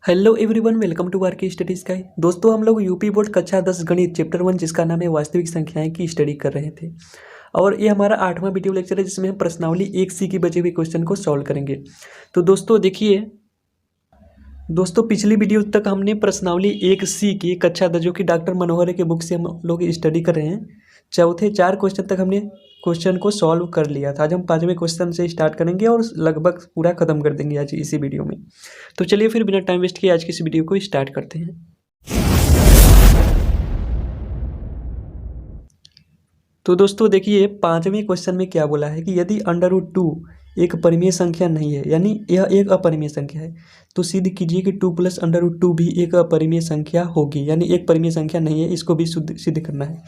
Hello everyone, welcome to R K study sky. दोस्तों, हम लोग यूपी बोर्ड कक्षा 10 गणित चैप्टर 1 जिसका नाम है वास्तविक संख्याएं की स्टडी कर रहे थे। और ये हमारा 8वां वीडियो लेक्चर है जिसमें हम प्रश्नावली 1C की बचे हुए क्वेश्चन को सॉल्व करेंगे। तो दोस्तों देखिए, पिछली वीडियो तक हमने प्रश्नावली 1C की कक्षा 10 जो कि डॉक्टर मनोहर के बुक से हम लोग स्टडी कर रहे हैं, चौथे 4 क्वेश्चन तक हमने क्वेश्चन को सॉल्व कर लिया था। आज हम 5वें क्वेश्चन से स्टार्ट करेंगे और लगभग पूरा खत्म कर देंगे आज इसी वीडियो में। तो चलिए फिर बिना टाइम वेस्ट किए आज की इस वीडियो को स्टार्ट करते हैं। तो दोस्तों देखिए, 5वें क्वेश्चन में क्या बोला है कि यदि √2 एक परिमेय संख्या नहीं है, यानी यह एक अपरिमेय संख्या है, तो सिद्ध कीजिए कि 2 + √2 भी एक अपरिमेय संख्या होगी। यानी एक परिमेय संख्या नहीं है, इसको भी सिद्ध करना है।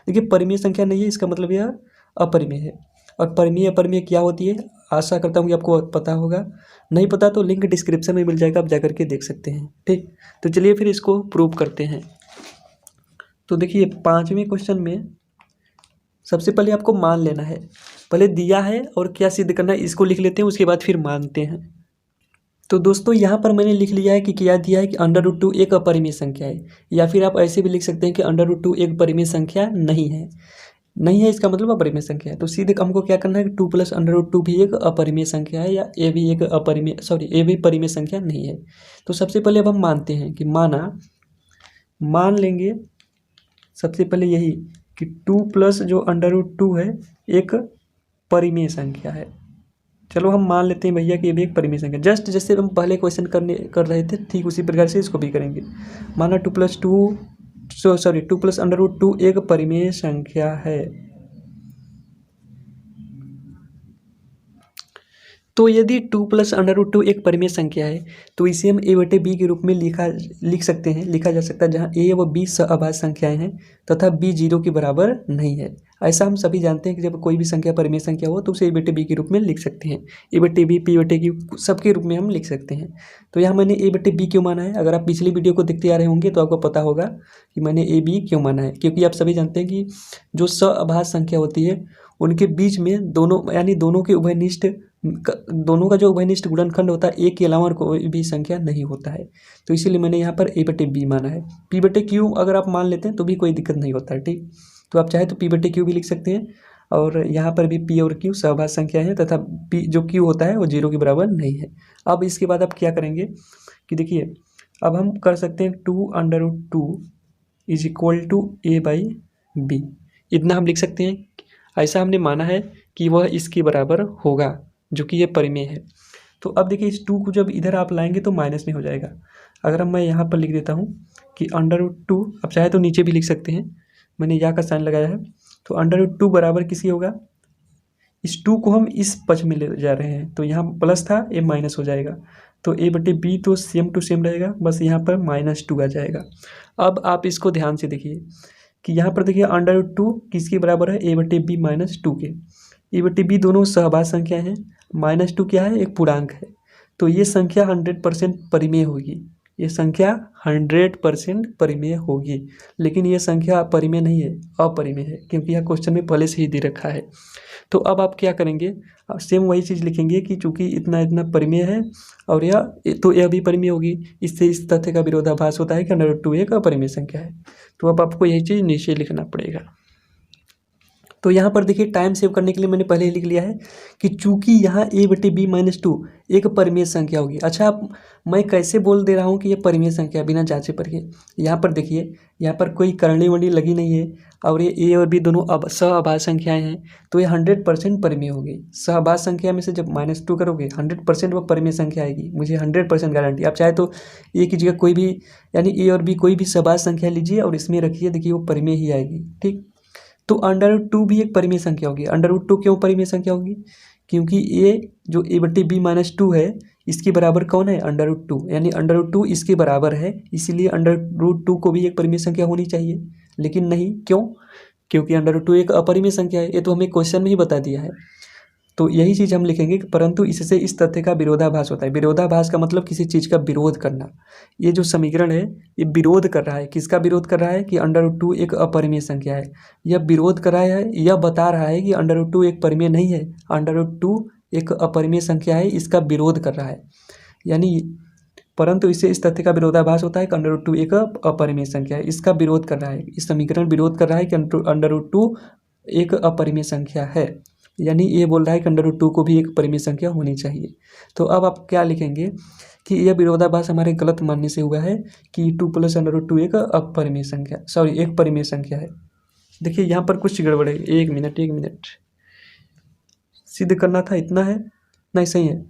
देखिए, परिमेय संख्या नहीं है इसका मतलब यह अपरिमेय है। और परिमेय अपरिमेय क्या होती है, आशा करता हूँ कि आपको पता होगा। नहीं पता तो लिंक डिस्क्रिप्शन में मिल जाएगा, आप जाकर के देख सकते हैं। ठीक, तो चलिए फिर इसको प्रूव करते हैं। तो देखिए, 5वें क्वेश्चन में सबसे पहले आपको मान लेना है। पहले दिया है और क्या सिद्ध करना है इसको लिख लेते हैं, उसके बाद फिर मानते हैं। तो दोस्तों यहाँ पर मैंने लिख लिया है कि क्या दिया है कि √2 एक अपरिमेय संख्या है, या फिर आप ऐसे भी लिख सकते हैं कि √2 एक परिमेय संख्या नहीं है। नहीं है इसका मतलब अपरिमेय संख्या है। तो सीधे हमको क्या करना है कि 2 + √2 भी एक अपरिमेय संख्या है, या ए भी एक ए भी परिमेय संख्या नहीं है। तो सबसे पहले अब हम मानते हैं कि मान लेंगे सबसे पहले यही कि 2 + जो √2 है एक परिमेय संख्या है। चलो हम मान लेते हैं भैया कि ये भी एक परिमेय संख्या। जस्ट जैसे हम पहले क्वेश्चन कर रहे थे ठीक उसी प्रकार से इसको भी करेंगे। माना 2 + √2 एक परिमेय संख्या है। तो यदि 2 + √2 एक परिमेय संख्या है तो इसे हम a/b के रूप में लिखा जा सकता है, जहाँ a व b सहअभाज्य संख्याएं हैं तथा b 0 के बराबर नहीं है। ऐसा हम सभी जानते हैं कि जब कोई भी संख्या परिमेय संख्या हो तो उसे a/b के रूप में लिख सकते हैं। a/b, p/q सबके रूप में हम लिख सकते हैं। तो यहाँ मैंने a/b क्यों माना है, अगर आप पिछली वीडियो को देखते आ रहे होंगे तो आपको पता होगा कि मैंने ab क्यों माना है। क्योंकि आप सभी जानते हैं कि जो सहअभाज्य संख्या होती है उनके बीच में दोनों यानी दोनों का जो उभयनिष्ठ गुणनखंड होता है एक के अलावा और कोई भी संख्या नहीं होता है। तो इसीलिए मैंने यहाँ पर a/b माना है। p/q अगर आप मान लेते हैं तो भी कोई दिक्कत नहीं होता है। ठीक, तो आप चाहे तो p/q भी लिख सकते हैं, और यहाँ पर भी p और q सहअभाज्य संख्या है तथा p जो q होता है वो 0 के बराबर नहीं है। अब इसके बाद आप क्या करेंगे कि देखिए, अब हम कर सकते हैं 2 √2 = a/b, इतना हम लिख सकते हैं। ऐसा हमने माना है कि वह इसके बराबर होगा जो कि ये परिमेय है। तो अब देखिए, इस 2 को जब इधर आप लाएंगे तो माइनस में हो जाएगा। अगर मैं यहाँ पर लिख देता हूँ कि √2, अब चाहे तो नीचे भी लिख सकते हैं, मैंने या का साइन लगाया है। तो √2 बराबर किसी होगा, इस 2 को हम इस पक्ष में ले जा रहे हैं तो यहाँ प्लस था, ये माइनस हो जाएगा। तो a/b तो सेम टू सेम रहेगा, बस यहाँ पर -2 आ जाएगा। अब आप इसको ध्यान से देखिए कि यहाँ पर देखिए √2 किसके बराबर है, a/b -2 के। a/b दोनों सहअभाज्य संख्या हैं, -2 क्या है, एक पूर्णांक है। तो ये संख्या 100% परिमेय होगी, ये संख्या 100% परिमेय होगी। लेकिन ये संख्या परिमेय नहीं है, अपरिमेय है, क्योंकि यह क्वेश्चन में पहले से ही दे रखा है। तो अब आप क्या करेंगे, अब सेम वही चीज़ लिखेंगे कि चूंकि इतना इतना परिमेय है और यह भी परिमेय होगी। इससे इस तथ्य का विरोधाभास होता है कि √2 एक अपरिमेय संख्या है। तो अब आपको यही चीज़ नीचे लिखना पड़ेगा। तो यहाँ पर देखिए, टाइम सेव करने के लिए मैंने पहले ही लिख लिया है कि चूंकि यहाँ a/b -2 एक परिमेय संख्या होगी। अच्छा, मैं कैसे बोल दे रहा हूँ कि ये परिमेय संख्या बिना जांचे पढ़िए। यहाँ पर देखिए, यहाँ पर कोई करणी वरणी लगी नहीं है और ये a और b दोनों सहअभाज्य संख्याएं हैं, तो ये 100% परिमेय होगी। सहअभाज्य संख्या में से जब -2 करोगे 100% वो परिमेय संख्या आएगी, मुझे 100% गारंटी। आप चाहे तो a की जगह कोई भी यानी a और b कोई भी सहअभाज्य संख्या लीजिए और इसमें रखिए, देखिए वो परिमेय ही आएगी। ठीक, तो √2 भी एक परिमेय संख्या होगी। √2 क्यों परिमेय संख्या होगी, क्योंकि ये जो a/b -2 है इसके बराबर कौन है, √2, यानी √2 इसके बराबर है, इसीलिए √2 को भी एक परिमेय संख्या होनी चाहिए। लेकिन नहीं, क्यों, क्योंकि √2 एक अपरिमेय संख्या है, ये तो हमें क्वेश्चन में ही बता दिया है। तो यही चीज़ हम लिखेंगे कि परंतु इससे इस तथ्य का विरोधाभास होता है। विरोधाभास का मतलब किसी चीज़ का विरोध करना। ये जो समीकरण है ये विरोध कर रहा है, किसका विरोध कर रहा है कि √2 एक अपरिमेय संख्या है। यह विरोध कर रहा है, यह बता रहा है कि √2 एक परिमेय नहीं है, √2 एक अपरिमेय संख्या है, इसका विरोध कर रहा है। यानी परंतु इससे इस तथ्य का विरोधाभास होता है कि √2 एक अपरिमेय संख्या है। इसका विरोध कर रहा है, इस समीकरण विरोध कर रहा है कि √2 एक अपरिमेय संख्या है, यानी ये बोल रहा है कि √2 को भी एक परिमेय संख्या होनी चाहिए। तो अब आप क्या लिखेंगे कि यह विरोधाभास हमारे गलत मानने से हुआ है कि 2 + √2 एक अपरिमेय संख्या, सॉरी एक परिमेय संख्या है। देखिए यहाँ पर कुछ गड़बड़ है, एक मिनट सिद्ध करना था, इतना है नहीं, सही है।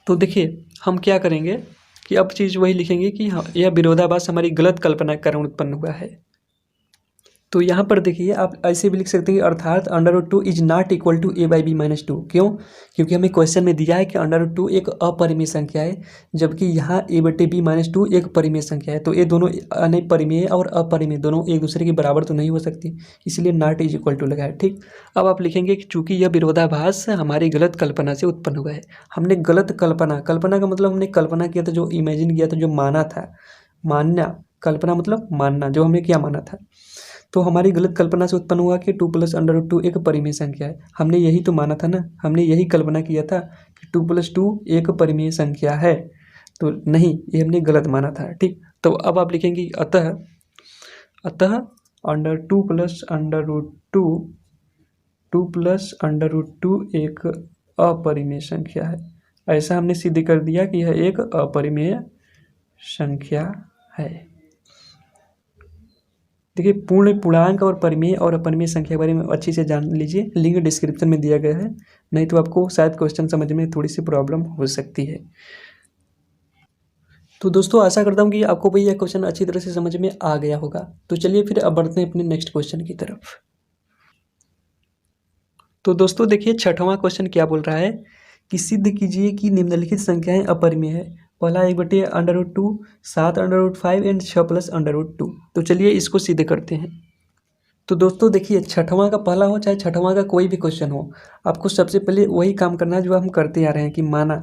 तो देखिए हम क्या करेंगे कि अब चीज़ वही लिखेंगे कि हाँ, यह विरोधाभास हमारी गलत कल्पना के कारण उत्पन्न हुआ है। तो यहाँ पर देखिए आप ऐसे भी लिख सकते हैं कि अर्थात √2 is not equal to a/b-2। क्यों? क्योंकि हमें क्वेश्चन में दिया है कि √2 एक अपरिमेय संख्या है, जबकि यहाँ a/b-2 एक परिमेय संख्या है। तो ये दोनों परिमेय और अपरिमेय दोनों एक दूसरे के बराबर तो नहीं हो सकती, इसलिए नॉट इज इक्वल टू लगाया। ठीक, अब आप लिखेंगे कि चूंकि यह विरोधाभास हमारी गलत कल्पना से उत्पन्न हुआ है। हमने गलत कल्पना का मतलब हमने कल्पना किया था, जो इमेजिन किया था, जो माना था, मानना, कल्पना मतलब मानना, जो हमने क्या माना था। तो हमारी गलत कल्पना से उत्पन्न हुआ कि 2 + √2 एक परिमेय संख्या है। हमने यही तो माना था ना, हमने यही कल्पना किया था कि 2 + 2 एक परिमेय संख्या है। तो नहीं, ये हमने गलत माना था। ठीक, तो अब आप लिखेंगे अतः 2 + √2 एक अपरिमेय संख्या है। ऐसा हमने सिद्ध कर दिया कि यह एक अपरिमेय संख्या है। देखिए पूर्णांक और परिमेय और अपरिमेय संख्या के बारे में अच्छी से जान लीजिए, लिंक डिस्क्रिप्शन में दिया गया है, नहीं तो आपको शायद क्वेश्चन समझ में थोड़ी सी प्रॉब्लम हो सकती है। तो दोस्तों आशा करता हूँ कि आपको भी यह क्वेश्चन अच्छी तरह से समझ में आ गया होगा। तो चलिए फिर अब बढ़ते हैं अपने नेक्स्ट क्वेश्चन की तरफ। तो दोस्तों देखिए छठवां क्वेश्चन क्या बोल रहा है कि सिद्ध कीजिए कि निम्नलिखित संख्याएं अपरिमेय है। पहला 1/√2, 7√5 एंड 6 + √2। तो चलिए इसको सिद्ध करते हैं। तो दोस्तों देखिए छठवां का पहला हो चाहे छठवां का कोई भी क्वेश्चन हो, आपको सबसे पहले वही काम करना है जो हम करते आ रहे हैं कि माना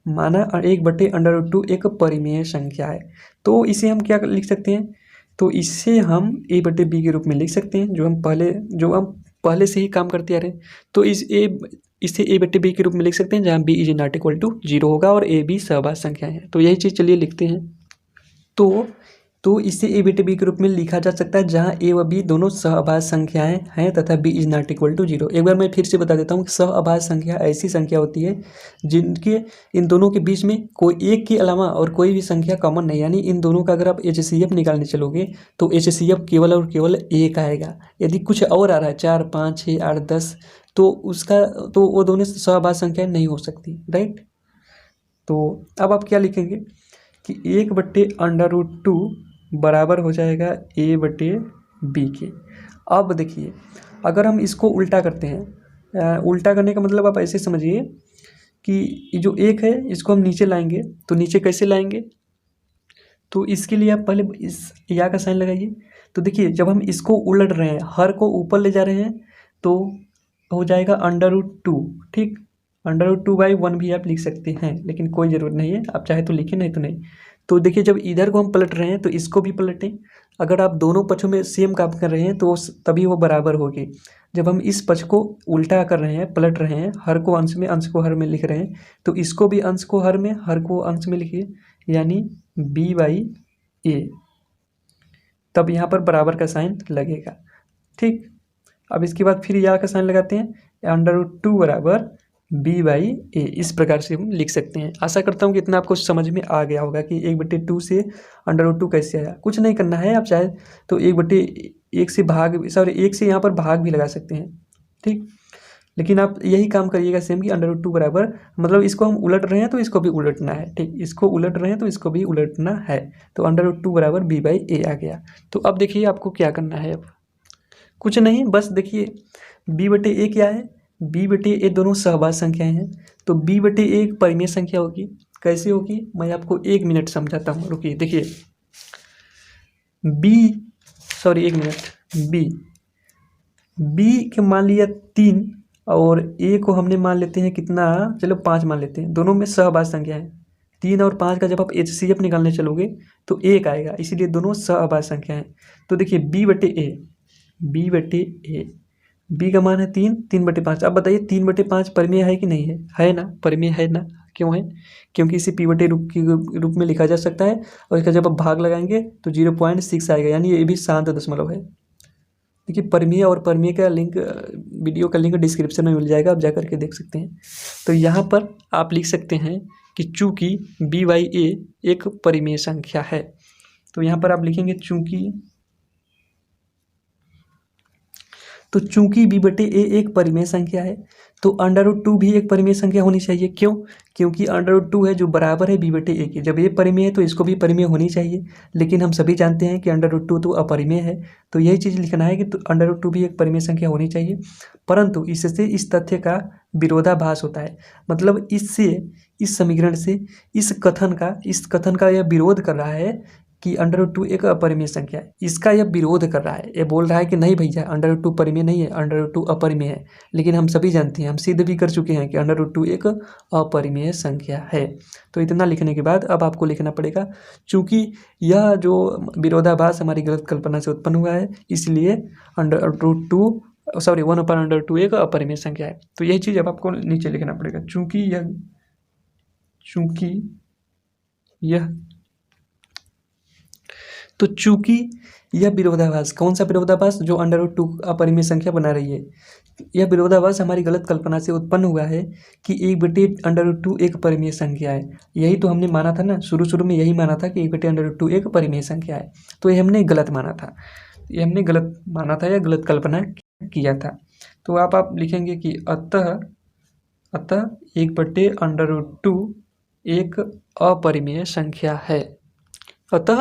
1/√2 एक परिमेय संख्या है। तो इसे हम क्या लिख सकते हैं, तो इसे हम a/b के रूप में लिख सकते हैं, जो हम पहले से ही काम करते आ रहे हैं। तो इसे a/b के रूप में लिख सकते हैं, जहाँ b is not equal to 0 होगा और a b सहभाज्य संख्या है। तो यही चीज़ चलिए लिखते हैं। तो इसे a/b के रूप में लिखा जा सकता है, जहाँ a व b दोनों सहभाज्य संख्याएं हैं तथा b is not equal to 0। एक बार मैं फिर से बता देता हूँ कि सहभाज्य संख्या ऐसी संख्या होती है जिनके इन दोनों के बीच में कोई एक के अलावा और कोई भी संख्या कॉमन नहीं, यानी इन दोनों का अगर आप HCF निकालने चलोगे तो HCF केवल और केवल एक आएगा। यदि कुछ और आ रहा है 4, 5, 6, 8, 10 तो वो दोनों सहभाज्य संख्याएं नहीं हो सकती, राइट। तो अब आप क्या लिखेंगे कि 1/√2 बराबर हो जाएगा a/b के। अब देखिए अगर हम इसको उल्टा करते हैं, उल्टा करने का मतलब आप ऐसे समझिए कि जो एक है इसको हम नीचे लाएंगे। तो नीचे कैसे लाएंगे, तो इसके लिए आप पहले इस या का साइन लगाइए। तो देखिए जब हम इसको उलट रहे हैं, हर को ऊपर ले जा रहे हैं, तो हो जाएगा √2। ठीक, √2/1 भी आप लिख सकते हैं, लेकिन कोई ज़रूरत नहीं है, आप चाहे तो लिखें नहीं तो नहीं। तो देखिए जब इधर को हम पलट रहे हैं तो इसको भी पलटें। अगर आप दोनों पक्षों में सेम काम कर रहे हैं तो तभी वो बराबर होगी। जब हम इस पक्ष को उल्टा कर रहे हैं, पलट रहे हैं, हर को अंश में, अंश को हर में लिख रहे हैं, तो इसको भी अंश को हर में, हर को अंश में लिखिए, यानी b/a। तब यहाँ पर बराबर का साइन लगेगा। ठीक, अब इसके बाद फिर या का साइन लगाते हैं, √2 बराबर b/a। इस प्रकार से हम लिख सकते हैं। आशा करता हूँ कि इतना आपको समझ में आ गया होगा कि 1/2 से √2 कैसे आया। कुछ नहीं करना है, आप चाहे तो 1/1 से एक से यहाँ पर भाग भी लगा सकते हैं। ठीक, लेकिन आप यही काम करिएगा सेम कि √2 बराबर, मतलब इसको हम उलट रहे हैं तो इसको भी उलटना है। ठीक, इसको उलट रहे हैं तो इसको भी उलटना है। तो √2 बराबर b/a आ गया। तो अब देखिए आपको क्या करना है, अब कुछ नहीं, बस देखिए b/a क्या है, b/a दोनों सहभाज्य संख्याएं हैं, तो b/a एक परिमेय संख्या होगी। कैसे होगी मैं आपको 1 मिनट समझाता हूँ, रुकिए। देखिए b के मान लिया 3 और a को हमने मान लेते हैं कितना, चलो 5 मान लेते हैं। दोनों में सहभाज्य संख्या है। 3 और 5 का जब आप HCF निकालने चलोगे तो 1 आएगा, इसीलिए दोनों सहभाज्य संख्या है। तो देखिए b/a b का मान है 3, 3/5। अब बताइए 3/5 परिमेय है कि नहीं है, है ना, परिमेय है ना, क्यों है? क्योंकि इसे p बटे रूप में लिखा जा सकता है और इसका जब आप भाग लगाएंगे तो 0.6 आएगा, यानी ये भी शांत दशमलव है। देखिए परिमेय और परिमेय का लिंक, वीडियो का लिंक डिस्क्रिप्शन में मिल जाएगा, आप जा करके देख सकते हैं। तो यहाँ पर आप लिख सकते हैं कि चूँकि b/a एक परिमेय संख्या है, तो यहाँ पर आप लिखेंगे चूँकि b बटे a एक परिमेय संख्या है तो √2 भी एक परिमेय संख्या होनी चाहिए। क्यों? क्योंकि √2 है जो बराबर है b बटे a के। जब ये परिमेय है तो इसको भी परिमेय होनी चाहिए, लेकिन हम सभी जानते हैं कि √2 तो अपरिमेय है, तो यही चीज़ लिखना है कि तो √2 भी एक परिमेय संख्या होनी चाहिए। परंतु इससे इस तथ्य का विरोधाभास होता है, मतलब इस समीकरण से इस कथन का यह विरोध कर रहा है कि √2 एक अपरिमेय संख्या है। इसका यह विरोध कर रहा है, ये बोल रहा है कि नहीं भैया √2 परिमेय नहीं है, √2 अपरिमेय है। लेकिन हम सभी जानते हैं, हम सिद्ध भी कर चुके हैं कि √2 एक अपरिमेय संख्या है। तो इतना लिखने के बाद अब आपको लिखना पड़ेगा चूँकि यह जो विरोधाभास हमारी गलत कल्पना से उत्पन्न हुआ है, इसलिए 1/√2 एक अपरिमेय संख्या है। तो यही चीज़ अब आपको नीचे लिखना पड़ेगा, चूँकि यह विरोधाभास, कौन सा विरोधाभास? जो √2 अपरिमेय संख्या बना रही है, यह विरोधाभास हमारी गलत कल्पना से उत्पन्न हुआ है कि 1/√2 एक परिमेय संख्या है। यही तो हमने माना था ना, शुरू में यही माना था कि 1/√2 एक परिमेय संख्या है। तो ये हमने गलत माना था, या गलत कल्पना किया था। तो आप लिखेंगे कि अतः 1/√2 एक अपरिमेय संख्या है। अतः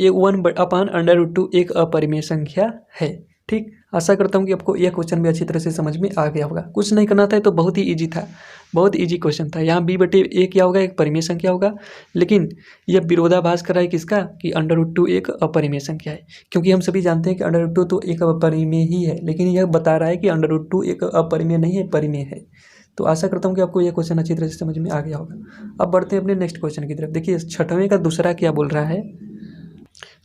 1/√2 एक अपरिमेय संख्या है। ठीक, आशा करता हूँ कि आपको यह क्वेश्चन भी अच्छी तरह से समझ में आ गया होगा। कुछ नहीं करना था, तो बहुत ही इजी था, बहुत इजी क्वेश्चन था। यहाँ b बटे a क्या होगा? एक परिमेय संख्या होगा, लेकिन यह विरोधाभास कर रहा है किसका? कि √2 एक अपरिमेय संख्या है। क्योंकि हम सभी जानते हैं कि √2 तो एक अपरिमेय ही है, लेकिन यह बता रहा है कि √2 एक अपरिमेय नहीं है, परिमेय है। तो आशा करता हूँ कि आपको यह क्वेश्चन अच्छी तरह से समझ में आ गया होगा। अब बढ़ते हैं अपने नेक्स्ट क्वेश्चन की तरफ। देखिए छठवें का दूसरा क्या बोल रहा है।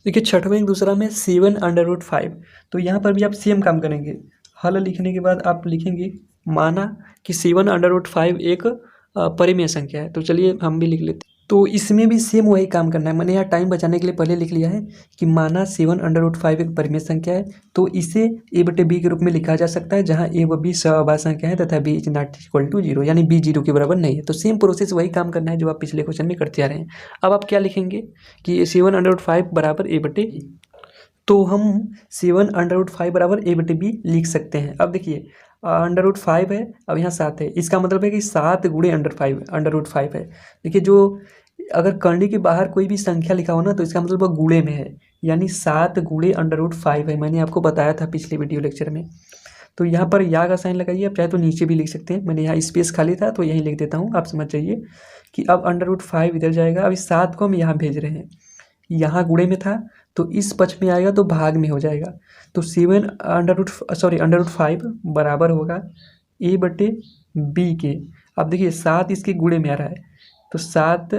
देखिए छठवें दूसरा में 7/5। तो यहाँ पर भी आप सेम काम करेंगे। हल लिखने के बाद आप लिखेंगे माना कि 7/5 एक परिमेय संख्या है। तो चलिए हम भी लिख लेते हैं। तो इसमें भी सेम वही काम करना है। मैंने यहाँ टाइम बचाने के लिए पहले लिख लिया है कि माना 7/5 एक परिमेय संख्या है, तो इसे a बटे b के रूप में लिखा जा सकता है, जहाँ a व b सअभाज्य संख्या है तथा b is not equal to 0, यानी b 0 के बराबर नहीं है। तो सेम प्रोसेस वही काम करना है जो आप पिछले क्वेश्चन में करते आ रहे हैं। अब आप क्या लिखेंगे कि 7/5 बराबर a बटे b। तो हम 7/5 बराबर a बटे b लिख सकते हैं। अब देखिए √5 है, अब यहाँ 7 है, इसका मतलब है कि 7 गुणे √5 है। देखिए जो अगर करनी के बाहर कोई भी संख्या लिखा हो ना, तो इसका मतलब वह गुणे में है, यानी 7 गुणे √5 है। मैंने आपको बताया था पिछले वीडियो लेक्चर में। तो यहाँ पर या का साइन लगाइए, आप चाहे तो नीचे भी लिख सकते हैं। मैंने यहाँ स्पेस खाली था तो यहीं लिख देता हूँ, आप समझ जाइए कि अब √5 इधर जाएगा। अब इस 7 को हम यहाँ भेज रहे हैं, यहाँ गुणे में था तो इस पक्ष में आएगा तो भाग में हो जाएगा। तो √5 बराबर होगा a बटे b के। अब देखिए 7 इसके गुणे में आ रहा है, तो 7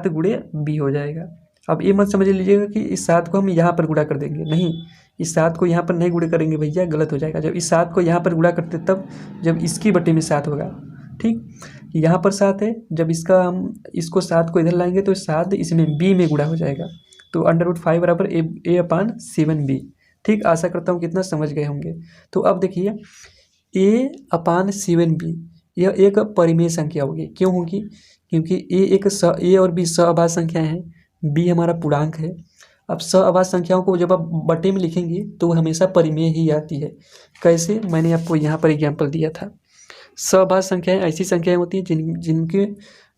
गुणे b हो जाएगा। अब ये मत समझ लीजिएगा कि इस 7 को हम यहाँ पर गुणा कर देंगे, नहीं, इस 7 को यहाँ पर नहीं गुणा करेंगे भैया, गलत हो जाएगा। जब इस 7 को यहाँ पर गुणा करते तब जब इसकी बटे में 7 होगा। ठीक, यहाँ पर 7 है, जब हम इसको 7 को इधर लाएंगे तो 7 इसमें b में गुणा हो जाएगा। तो √5 बराबर a/7b। ठीक, आशा करता हूँ कितना समझ गए होंगे। तो अब देखिए a/7b यह एक परिमेय संख्या होगी। क्यों होगी? क्योंकि a और b सअभाज्य संख्याएं हैं, b हमारा पूर्णांक है। अब सअभाज्य संख्याओं को जब आप बटे में लिखेंगे तो हमेशा परिमेय ही आती है। कैसे? मैंने आपको यहाँ पर एग्जाम्पल दिया था। सअभाज्य संख्याएं ऐसी संख्याएं होती हैं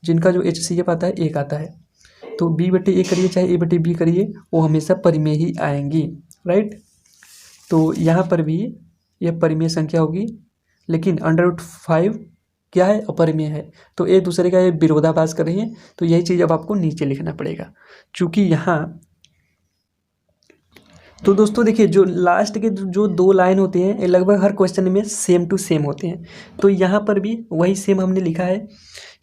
जिनका जो HCF आता है 1 आता है। तो b बटे a करिए चाहे a बटे b करिए, वो हमेशा परिमेय ही आएंगी, राइट। तो यहाँ पर भी यह परिमेय संख्या होगी, लेकिन √5 क्या है? अपरिमेय है। तो एक दूसरे का ये विरोधाभास कर रही है। तो यही चीज़ अब आपको नीचे लिखना पड़ेगा, चूँकि यहाँ तो दोस्तों देखिए जो लास्ट के जो 2 लाइन होते हैं ये लगभग हर क्वेश्चन में सेम टू सेम होते हैं। तो यहाँ पर भी वही सेम हमने लिखा है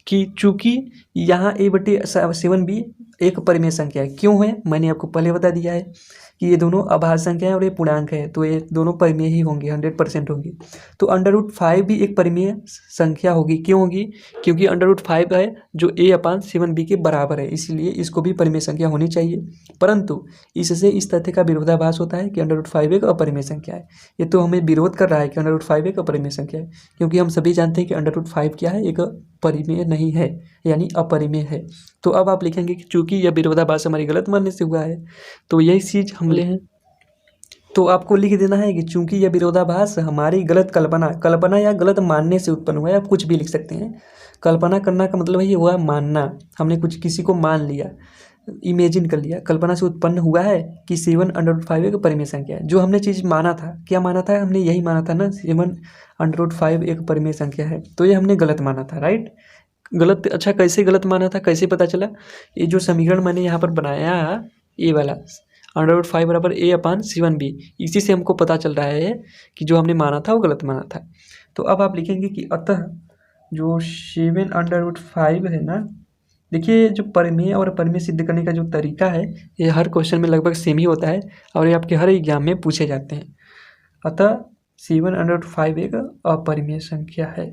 कि चूँकि यहाँ a बटे 7b एक परिमेय संख्या है। क्यों है, मैंने आपको पहले बता दिया है कि ये दोनों अभाज्य संख्या है और ये पूर्णांक है, तो ये दोनों परिमेय ही होंगे, 100% होंगी। तो √5 भी एक परिमेय संख्या होगी। क्यों होगी, क्योंकि √5 है जो a/7b के बराबर है, इसलिए इसको भी परिमेय संख्या होनी चाहिए। परंतु इससे इस तथ्य का विरोधाभास होता है कि √5 एक अपरिमेय संख्या है। ये तो हमें विरोध कर रहा है कि √5 एक अपरिमेय संख्या है, क्योंकि हम सभी जानते हैं कि √5 क्या है, एक परिमेय नहीं है, यानी अपरिमेय है। तो अब आप लिखेंगे कि चूंकि यह विरोधाभास हमारी गलत मानने से हुआ है, तो यही चीज़ हम ले हैं। तो आपको लिख देना है कि चूंकि यह विरोधाभास हमारी गलत कल्पना या गलत मानने से उत्पन्न हुआ है। आप कुछ भी लिख सकते हैं। कल्पना करना का मतलब है ये हुआ मानना, हमने कुछ किसी को मान लिया, इमेजिन कर लिया। कल्पना से उत्पन्न हुआ है कि 7/5 एक परिमेय संख्या है। जो हमने चीज़ माना था, क्या माना था, हमने यही माना था ना, 7/5 एक परिमेय संख्या है, तो ये हमने गलत माना था, राइट। गलत, अच्छा कैसे गलत माना था, कैसे पता चला, ये जो समीकरण मैंने यहाँ पर बनाया ये वाला √5 बराबर a/7b, इसी से हमको पता चल रहा है कि जो हमने माना था वो गलत माना था। तो अब आप लिखेंगे कि अतः जो 7/5 है ना, देखिए जो परिमेय और अपरिमेय सिद्ध करने का जो तरीका है ये हर क्वेश्चन में लगभग सेम ही होता है और ये आपके हर एग्जाम में पूछे जाते हैं। अतः 7/5 एक अपरिमेय संख्या है।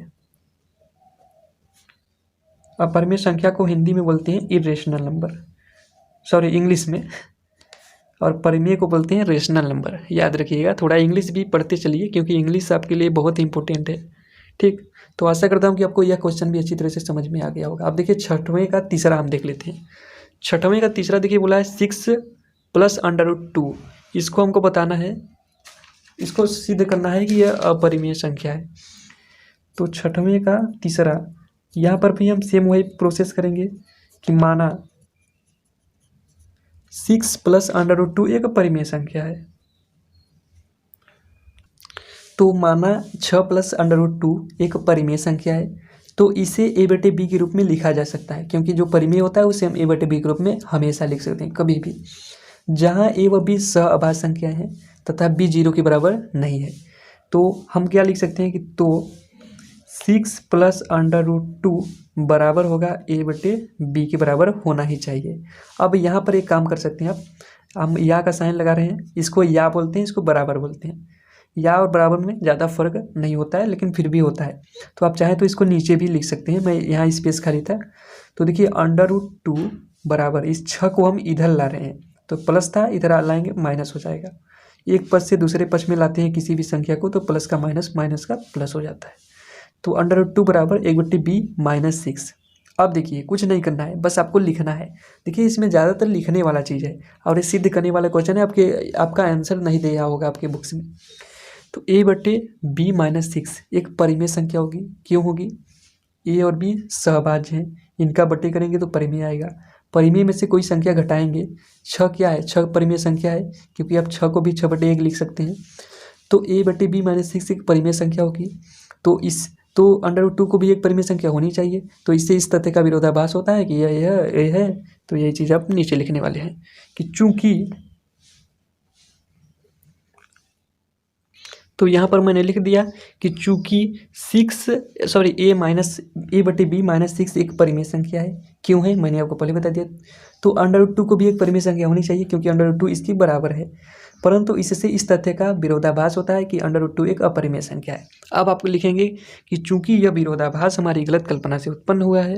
अपरिमेय संख्या को हिंदी में बोलते हैं इरेशनल नंबर, सॉरी इंग्लिश में, और परिमेय को बोलते हैं रेशनल नंबर। याद रखिएगा, थोड़ा इंग्लिश भी पढ़ते चलिए क्योंकि इंग्लिश आपके लिए बहुत इंपॉर्टेंट है, ठीक। तो आशा करता हूँ कि आपको यह क्वेश्चन भी अच्छी तरह से समझ में आ गया होगा। अब देखिए छठवें का तीसरा हम देख लेते हैं। छठवें का तीसरा देखिए बोला है 6 + √2, इसको हमको बताना है, इसको सिद्ध करना है कि यह अपरिमेय संख्या है। तो छठवें का तीसरा, यहाँ पर भी हम सेम वही प्रोसेस करेंगे कि माना 6 + √2 एक परिमेय संख्या है। तो माना 6 + √2 एक परिमेय संख्या है, तो इसे a/b के रूप में लिखा जा सकता है, क्योंकि जो परिमेय होता है उसे हम a/b के रूप में हमेशा लिख सकते हैं, कभी भी, जहाँ a व b सह-अभाज्य संख्याएं हैं तथा b 0 के बराबर नहीं है। तो हम क्या लिख सकते हैं कि तो 6 + √2 बराबर होगा a/b के बराबर होना ही चाहिए। अब यहाँ पर एक काम कर सकते हैं आप, हम या का साइन लगा रहे हैं, इसको या बोलते हैं, इसको बराबर बोलते हैं। या और बराबर में ज़्यादा फर्क नहीं होता है, लेकिन फिर भी होता है। तो आप चाहें तो इसको नीचे भी लिख सकते हैं, मैं यहाँ स्पेस खाली था। तो देखिए √2 बराबर, इस 6 को हम इधर ला रहे हैं, तो प्लस था, इधर लाएंगे माइनस हो जाएगा। एक पद से दूसरे पक्ष में लाते हैं किसी भी संख्या को, तो प्लस का माइनस, माइनस का प्लस हो जाता है। तो √2 बराबर 1/b - 6। अब देखिए कुछ नहीं करना है, बस आपको लिखना है। देखिए इसमें ज़्यादातर लिखने वाला चीज़ है और ये सिद्ध करने वाला क्वेश्चन है, आपका आंसर नहीं दिया होगा आपके बुक्स में। तो a/b - 6 एक परिमेय संख्या होगी। क्यों होगी, a और b सहभाज्य हैं, इनका बट्टे करेंगे तो परिमेय आएगा। परिमेय में से कोई संख्या घटाएंगे, 6 क्या है, 6 परिमेय संख्या है, क्योंकि आप 6 को भी 6/1 लिख सकते हैं। तो a/b - 6 एक परिमेय संख्या होगी। तो √2 को भी एक परिमेय संख्या होनी चाहिए। तो इससे इस तथ्य का विरोधाभास होता है कि यह है। तो यही चीज़ आप नीचे लिखने वाले हैं कि चूंकि, तो यहाँ पर मैंने लिख दिया कि चूंकि a/b - 6 एक परिमेय संख्या है। क्यों है, मैंने आपको पहले बता दिया। तो √2 को भी एक परिमेय संख्या होनी चाहिए, क्योंकि √2 इसके बराबर है। परंतु इससे इस तथ्य का विरोधाभास होता है कि √2 एक अपरिमेय संख्या है। अब आप लिखेंगे कि चूंकि यह विरोधाभास हमारी गलत कल्पना से उत्पन्न हुआ है।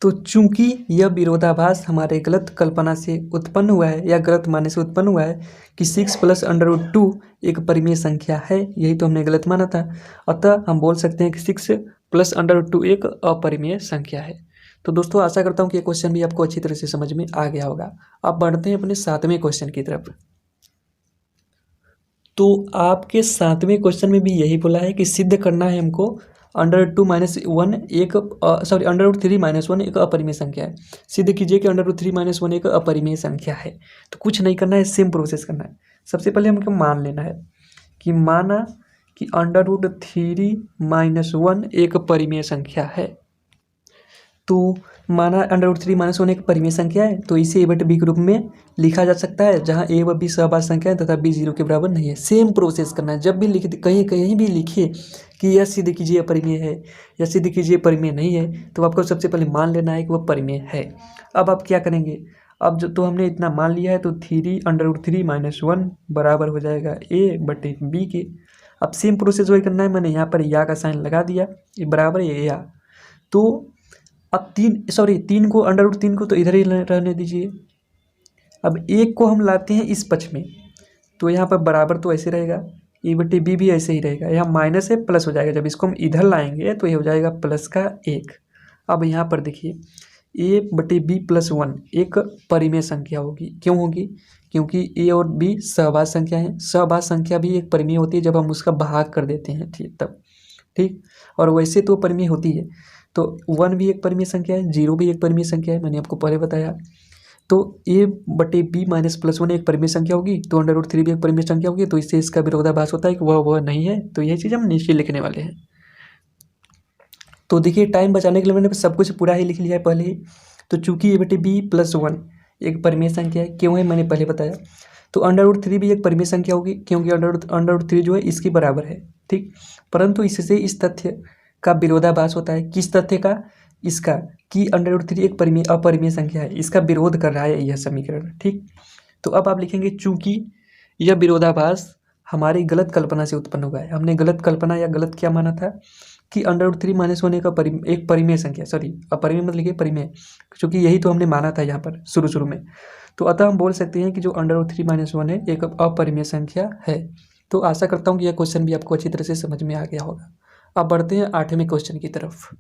तो चूंकि यह विरोधाभास हमारे गलत कल्पना से उत्पन्न हुआ है या गलत मानने से उत्पन्न हुआ है कि 6 + √2 एक परिमेय संख्या है, यही तो हमने गलत माना था। अतः हम बोल सकते हैं कि 6 + √2 एक अपरिमेय संख्या है। तो दोस्तों आशा करता हूँ कि ये क्वेश्चन भी आपको अच्छी तरह से समझ में आ गया होगा। अब बढ़ते हैं अपने 7वें क्वेश्चन की तरफ। तो आपके 7वें क्वेश्चन में भी यही बोला है कि सिद्ध करना है हमको √3 - 1 एक अपरिमेय संख्या है। सिद्ध कीजिए कि √3 - 1 एक अपरिमेय संख्या है। तो कुछ नहीं करना है, सेम प्रोसेस करना है। सबसे पहले हमको मान लेना है कि माना कि √3 - 1 एक परिमेय संख्या है। तो माना √3 -1 एक परिमेय संख्या है, तो इसे a/b के रूप में लिखा जा सकता है जहाँ a व b सहअभाज्य संख्या है तथा b 0 के बराबर नहीं है। सेम प्रोसेस करना है, जब भी लिख कहीं कहीं भी लिखिए कि यह सिद्ध कीजिए अपरिमेय है या सिद्ध कीजिए परिमेय नहीं है, तो आपको सबसे पहले मान लेना है कि वह परिमेय है। अब आप क्या करेंगे, अब जो तो हमने इतना मान लिया है, तो 3 √3 -1 बराबर हो जाएगा a/b के। अब सेम प्रोसेस वही करना है, मैंने यहाँ पर या का साइन लगा दिया, ये बराबर है या। तो अब 3 को √3 को तो इधर ही रहने दीजिए। अब 1 को हम लाते हैं इस पक्ष में, तो यहाँ पर बराबर तो ऐसे रहेगा, a/b भी ऐसे ही रहेगा। यहाँ माइनस है प्लस हो जाएगा, जब इसको हम इधर लाएंगे तो ये हो जाएगा +1। अब यहाँ पर देखिए a/b + 1 एक परिमेय संख्या होगी। क्यों होगी? क्योंकि a और b सहअभाज्य संख्या है। सहअभाज्य संख्या भी एक परिमेय होती है जब हम उसका भाग कर देते हैं, ठीक तब, ठीक। और वैसे तो परिमेय होती है, तो 1 भी एक परिमेय संख्या है, 0 भी एक परिमेय संख्या है, मैंने आपको पहले बताया। तो a/b -+1 एक परिमेय संख्या होगी, तो √3 भी एक परिमेय संख्या होगी, तो इससे इसका विरोधाभास होता है कि वह नहीं है। तो यही चीज़ हम नीचे लिखने वाले हैं। तो देखिए टाइम बचाने के लिए मैंने सब कुछ पूरा ही लिख लिया है पहले ही। तो चूंकि a/b + 1 एक परिमेय संख्या है, क्यों है मैंने पहले बताया। तो √3 भी एक परिमेय संख्या होगी, क्योंकि √3 जो है इसके बराबर है, ठीक। परंतु इससे इस तथ्य का विरोधाभास होता है। किस तथ्य का? इसका कि √3 एक अपरिमेय संख्या है, इसका विरोध कर रहा है यह समीकरण, ठीक। तो अब आप लिखेंगे चूंकि यह विरोधाभास हमारी गलत कल्पना से उत्पन्न हुआ है। हमने गलत कल्पना या गलत क्या माना था कि √3 -1 एक परिमेय संख्या, सॉरी अपरिमेय मत लिखिए, परिमेय, क्योंकि यही तो हमने माना था यहाँ पर शुरू में। तो अतः हम बोल सकते हैं कि जो √3 -1 है एक अपरिमेय संख्या है। तो आशा करता हूँ कि यह क्वेश्चन भी आपको अच्छी तरह से समझ में आ गया होगा। अब बढ़ते हैं 8वें क्वेश्चन की तरफ।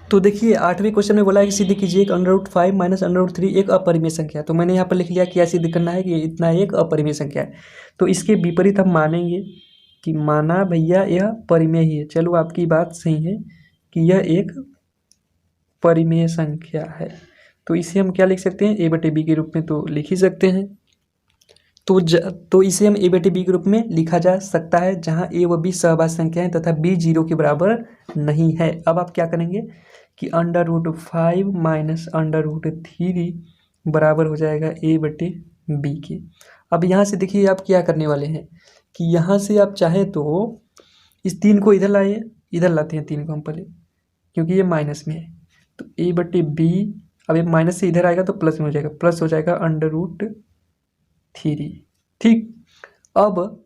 तो देखिए 8वें क्वेश्चन में बोला है कि सिद्ध कीजिए कि √5 - √3 एक अपरिमेय संख्या है। तो मैंने यहाँ पर लिख लिया क्या सिद्ध करना है कि इतना एक अपरिमेय संख्या है। तो इसके विपरीत हम मानेंगे कि माना भैया यह परिमेय ही है। चलो आपकी बात सही है कि यह एक परिमेय संख्या है, तो इसे हम क्या लिख सकते हैं, a/b के रूप में तो लिख ही सकते हैं। तो इसे हम a/b के रूप में लिखा जा सकता है जहां a व b सहअभाज्य संख्या है तथा b 0 के बराबर नहीं है। अब आप क्या करेंगे कि √5 - √3 बराबर हो जाएगा a/b के। अब यहाँ से देखिए आप क्या करने वाले हैं कि यहाँ से आप चाहें तो इस 3 को इधर लाइए, इधर लाते हैं 3 को हम पहले, क्योंकि ये माइनस में है। तो a/b, अब ये माइनस से इधर आएगा तो प्लस में हो जाएगा, प्लस हो जाएगा √3, ठीक। अब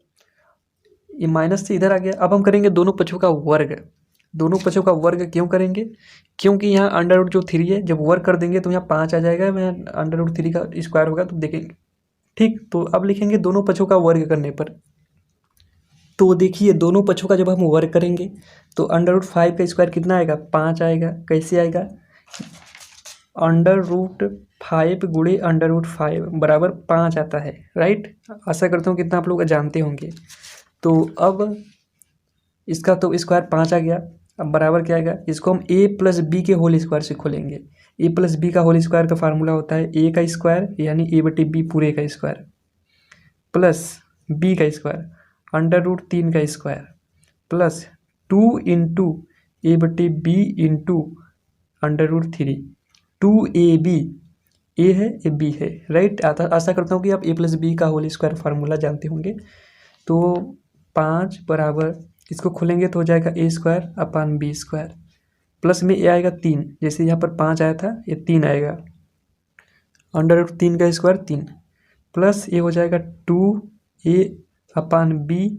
ये माइनस से इधर आ गया। अब हम करेंगे दोनों पक्षों का वर्ग। दोनों पक्षों का वर्ग क्यों करेंगे? क्योंकि यहाँ √3 है, जब वर्ग कर देंगे तो यहाँ 5 आ जाएगा, यहाँ √3 का स्क्वायर होगा तो देखेंगे, ठीक। तो अब लिखेंगे दोनों पक्षों का वर्ग करने पर। तो देखिए दोनों पक्षों का जब हम वर्ग करेंगे तो √5 का स्क्वायर कितना आएगा, 5 आएगा। कैसे आएगा? √5 गुणे √5 बराबर 5 आता है, राइट। आशा करता हूँ कितना आप लोग जानते होंगे। तो अब इसका तो स्क्वायर 5 आ गया। अब बराबर क्या आएगा, इसको हम a + b के होल स्क्वायर से खोलेंगे। a + b का होल स्क्वायर का फार्मूला होता है a का स्क्वायर यानी a/b पूरे का स्क्वायर प्लस b का स्क्वायर √3 का square plus 2 × a/b × √3 2ab, a है ये b है, राइट। आशा करता हूँ कि आप a + b का होल स्क्वायर फार्मूला जानते होंगे। तो 5 बराबर इसको खोलेंगे तो हो जाएगा a² / b² प्लस में a आएगा 3, जैसे यहाँ पर 5 आया था ये 3 आएगा, √3 का स्क्वायर 3 प्लस ये हो जाएगा 2a/b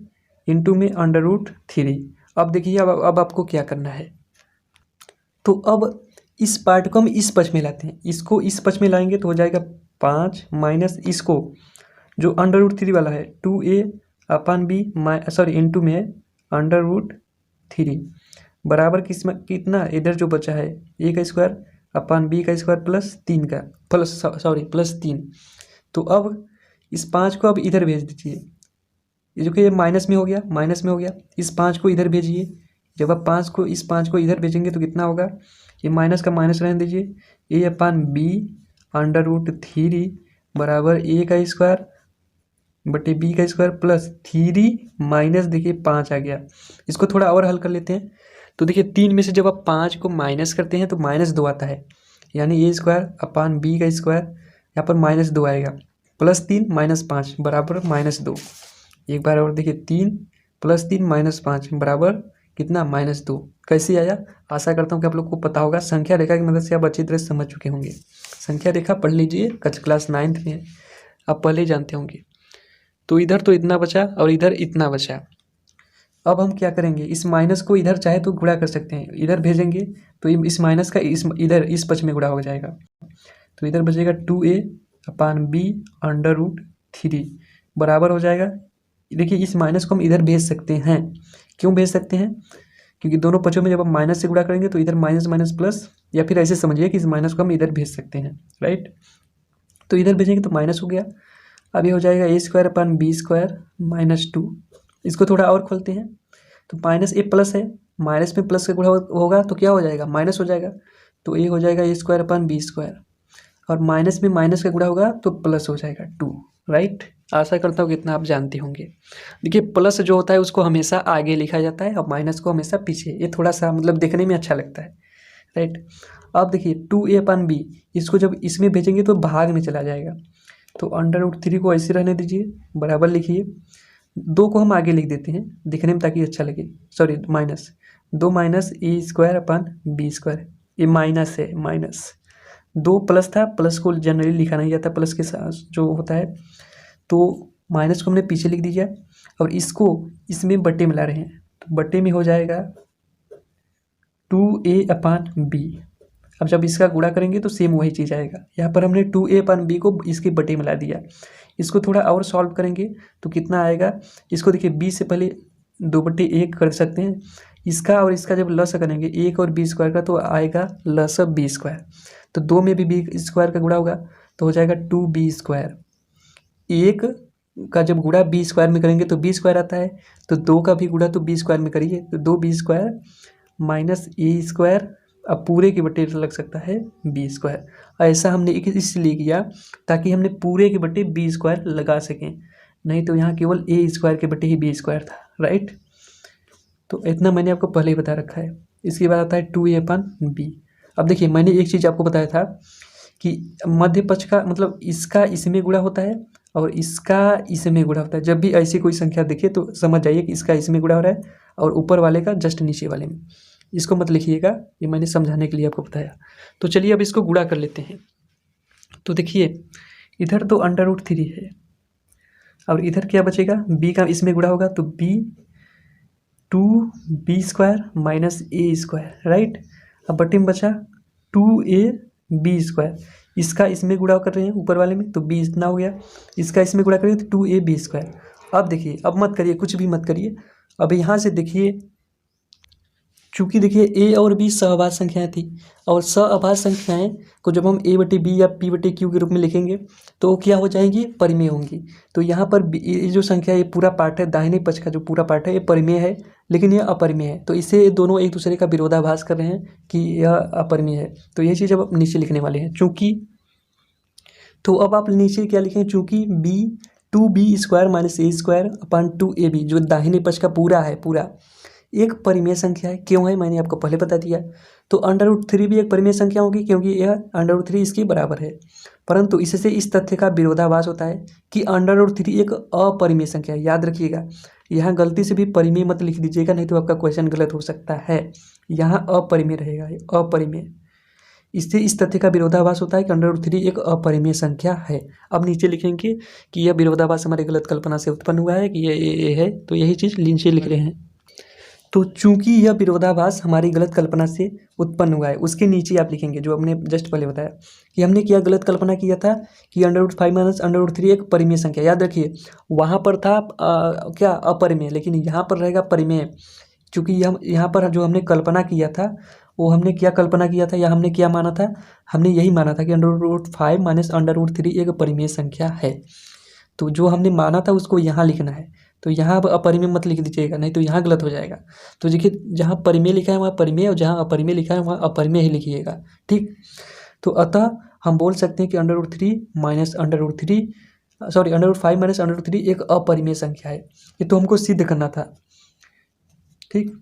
इंटू में √3। अब देखिए अब आपको क्या करना है। तो अब इस पार्ट को हम इस पक्ष में लाते हैं, इसको इस पक्ष में लाएंगे तो हो जाएगा 5 माइनस इसको जो √3 वाला है 2a/b सॉरी इंटू में √3 बराबर कितना इधर जो बचा है a का स्क्वायर b का स्क्वायर प्लस 3 का प्लस 3। तो अब इस 5 को अब इधर भेज दीजिए, ये जो कि ये माइनस में हो गया, इस 5 को इधर भेजिए। जब आप इस 5 को इधर भेजेंगे तो कितना होगा, ये माइनस का माइनस रहने दीजिए, a/b √3 बराबर a का स्क्वायर बटे b का स्क्वायर प्लस 3 माइनस देखिए 5 आ गया। इसको थोड़ा और हल कर लेते हैं। तो देखिए 3 में से जब आप 5 को माइनस करते हैं तो -2 आता है, यानी ए स्क्वायर अपान बी का स्क्वायर, यहाँ पर -2 आएगा, +3 -5 बराबर -2। एक बार और देखिए 3 + 3 -5 बराबर कितना, -2। कैसे आया, आशा करता हूँ कि आप लोग को पता होगा। संख्या रेखा की मदद से आप अच्छी तरह से समझ चुके होंगे। संख्या रेखा पढ़ लीजिए, क्लास 9th में आप पहले ही जानते होंगे। तो इधर तो इतना बचा और इधर इतना बचा। अब हम क्या करेंगे, इस माइनस को इधर चाहे तो गुणा कर सकते हैं, इधर भेजेंगे तो इस माइनस का इधर इस पक्ष में गुणा हो जाएगा। तो इधर बचेगा 2a अपान बी √3 बराबर हो जाएगा। देखिए इस माइनस को हम इधर भेज सकते हैं। क्यों भेज सकते हैं, क्योंकि दोनों पक्षों में जब हम माइनस से गुणा करेंगे तो इधर माइनस माइनस प्लस, या फिर ऐसे समझिए कि इस माइनस को हम इधर भेज सकते हैं, राइट। तो इधर भेजेंगे तो माइनस हो गया। अब ये हो जाएगा a² अपान b² -2। इसको थोड़ा और खोलते हैं तो -a प्लस है, माइनस में प्लस का गुणा होगा तो क्या हो जाएगा, माइनस हो जाएगा। तो ये हो जाएगा a² अपान b², और माइनस में माइनस का गुणा होगा तो प्लस हो जाएगा 2, राइट। आशा करता हूँ कि इतना आप जानते होंगे। देखिए प्लस जो होता है उसको हमेशा आगे लिखा जाता है और माइनस को हमेशा पीछे। ये थोड़ा सा मतलब देखने में अच्छा लगता है, राइट। अब देखिए 2a अपान b, इसको जब इसमें भेजेंगे तो भाग में चला जाएगा। तो √3 को ऐसे रहने दीजिए, बराबर लिखिए। 2 को हम आगे लिख देते हैं दिखने में ताकि अच्छा लगे, सॉरी माइनस 2 -a² अपान b², ये माइनस है, माइनस 2 प्लस था, प्लस को जनरली लिखा नहीं जाता प्लस के साथ जो होता है, तो माइनस को हमने पीछे लिख दिया और इसको इसमें बट्टे में ला रहे हैं, तो बट्टे में हो जाएगा 2a अपान b। अब जब इसका गुणा करेंगे तो सेम वही चीज़ आएगा। यहाँ पर हमने 2a अपान b को इसके बटे में ला दिया। इसको थोड़ा और सॉल्व करेंगे तो कितना आएगा, इसको देखिए b से पहले 2/1 कर सकते हैं, इसका और इसका जब लस करेंगे 1 और b² का तो आएगा लस b²। तो 2 में भी b² का गुणा होगा तो हो जाएगा 2b²। 1 का जब गुणा b² में करेंगे तो b² आता है, तो 2 का भी गुणा तो b² में करिए तो 2b² -a²। अब पूरे के बट्टे लग सकता है b²। ऐसा हमने इसलिए किया ताकि हमने पूरे के बट्टे b² लगा सकें, नहीं तो यहाँ केवल a² के बट्टे ही b² था, राइट। तो इतना मैंने आपको पहले ही बता रखा है। इसके बाद आता है 2a अपान b। अब देखिए मैंने एक चीज़ आपको बताया था कि मध्य पक्ष का मतलब इसका इसमें गुणा होता है और इसका इसमें गुणा होता है। जब भी ऐसी कोई संख्या दिखे तो समझ जाइए कि इसका इसमें गुणा हो रहा है और ऊपर वाले का जस्ट नीचे वाले में। इसको मत लिखिएगा, ये मैंने समझाने के लिए आपको बताया। तो चलिए अब इसको गुणा कर लेते हैं। तो देखिए इधर तो √3 है और इधर क्या बचेगा, b का इसमें गुणा होगा तो b 2b² -a², राइट। अब बटे में बचा 2ab², इसका इसमें गुणा कर रहे हैं ऊपर वाले में तो b इतना हो गया, इसका इसमें गुणा करेंगे तो 2ab²। अब देखिए अब मत करिए, कुछ भी मत करिए। अब यहाँ से देखिए चूँकि देखिए a और b सहअभाज्य संख्याएं थी और सहअभाज्य संख्याएं को जब हम a/b या p/q के रूप में लिखेंगे तो क्या हो जाएंगी, परिमेय होंगी। तो यहाँ पर ये जो संख्या, ये पूरा पार्ट है, दाहिने पक्ष का जो पूरा पार्ट है ये परिमेय है, लेकिन यह अपरिमेय है। तो इससे दोनों एक दूसरे का विरोधाभास कर रहे हैं कि यह अपरिमेय है। तो ये चीज़ अब नीचे लिखने वाले हैं चूँकि। तो अब आप नीचे क्या लिखें, चूँकि b 2b² -a² अपान 2ab जो दाहिने पक्ष का पूरा है, पूरा एक परिमेय संख्या है। क्यों है, मैंने आपको पहले बता दिया। तो √3 भी एक परिमेय संख्या होगी क्योंकि यह √3 इसके बराबर है, परंतु इससे इस तथ्य का विरोधाभास होता है कि √3 एक अपरिमेय संख्या है। याद रखिएगा, यहाँ गलती से भी परिमेय मत लिख दीजिएगा, नहीं तो आपका क्वेश्चन गलत हो सकता है। यहाँ अपरिमेय रहेगा, ये अपरिमेय। इससे इस तथ्य का विरोधाभास होता है कि √3 एक अपरिमेय संख्या है। अब नीचे लिखेंगे कि यह विरोधाभास हमारी गलत कल्पना से उत्पन्न हुआ है कि ये है, तो यही चीज़ नीचे लिख रहे हैं। तो चूंकि यह विरोधाभास हमारी गलत कल्पना से उत्पन्न हुआ है, उसके नीचे आप लिखेंगे जो हमने जस्ट पहले बताया कि हमने क्या गलत कल्पना किया था कि √5 -√3 एक परिमेय संख्या। याद रखिए वहाँ पर था क्या, अपरिमेय, लेकिन यहाँ पर रहेगा परिमेय। चूँकि हम यहाँ पर जो हमने कल्पना किया था वो हमने क्या कल्पना किया था या हमने क्या माना था, हमने यही माना था कि √5 -√3 एक परिमेय संख्या है। तो जो हमने माना था उसको यहाँ लिखना है। तो यहाँ अब अपरिमेय मत लिख दीजिएगा, नहीं तो यहाँ गलत हो जाएगा। तो देखिए जहाँ परिमेय लिखा है वहाँ परिमेय और जहाँ अपरिमेय लिखा है वहाँ अपरिमेय ही लिखिएगा, ठीक। तो अतः हम बोल सकते हैं कि √5 -√3 एक अपरिमेय संख्या है। ये तो हमको सिद्ध करना था, ठीक।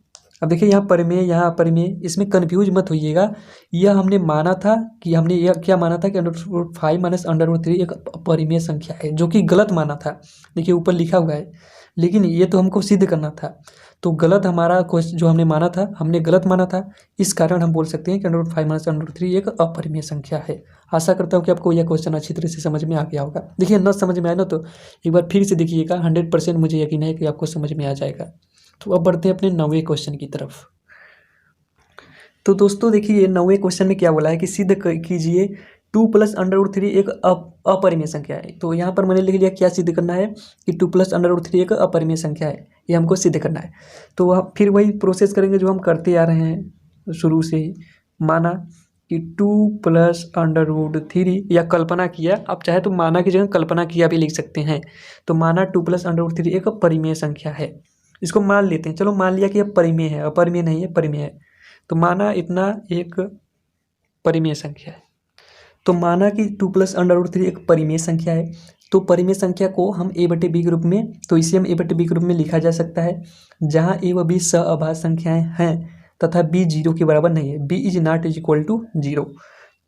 अब देखिए यहाँ परिमेय, यहाँ अपरिमेय, इसमें कन्फ्यूज मत होइएगा। यह हमने माना था कि हमने यह क्या माना था कि √5 माइनस √3 एक अपरिमेय संख्या है, जो कि गलत माना था। देखिए ऊपर लिखा हुआ है, लेकिन ये तो हमको सिद्ध करना था, तो गलत हमारा क्वेश्चन जो हमने माना था, हमने गलत माना था। इस कारण हम बोल सकते हैं कि √5 माइनस √3 एक अपरिमेय संख्या है। आशा करता हूँ कि आपको यह क्वेश्चन अच्छी तरह से समझ में आ गया होगा। देखिए न समझ में आया ना तो एक बार फिर से देखिएगा, 100% मुझे यकीन है कि आपको समझ में आ जाएगा। तो अब बढ़ते हैं अपने 9वें क्वेश्चन की तरफ। तो दोस्तों देखिए 9वें क्वेश्चन में क्या बोला है कि सिद्ध कीजिए 2 प्लस √3 एक अपरिमेय संख्या है। तो यहाँ पर मैंने लिख लिया क्या सिद्ध करना है कि 2 प्लस √3 एक अपरिमेय संख्या है, ये हमको सिद्ध करना है। तो वह फिर वही प्रोसेस करेंगे जो हम करते आ रहे हैं शुरू से ही। माना कि 2 प्लस √3 या कल्पना किया, आप चाहे तो माना की जगह कल्पना किया भी लिख सकते हैं। तो माना 2 प्लस √3 एक परिमेय संख्या है, इसको मान लेते हैं। चलो मान लिया कि यह परिमेय है, अपरिमेय नहीं है, परिमेय है। तो माना इतना एक परिमेय संख्या है। तो माना कि 2 प्लस √3 एक परिमेय संख्या है। तो परिमेय संख्या को हम a/b के रूप में, तो इसे हम a/b के रूप में लिखा जा सकता है, जहाँ a व b सअभाज्य संख्याएं हैं तथा b 0 के बराबर नहीं है, b is not is equal to 0।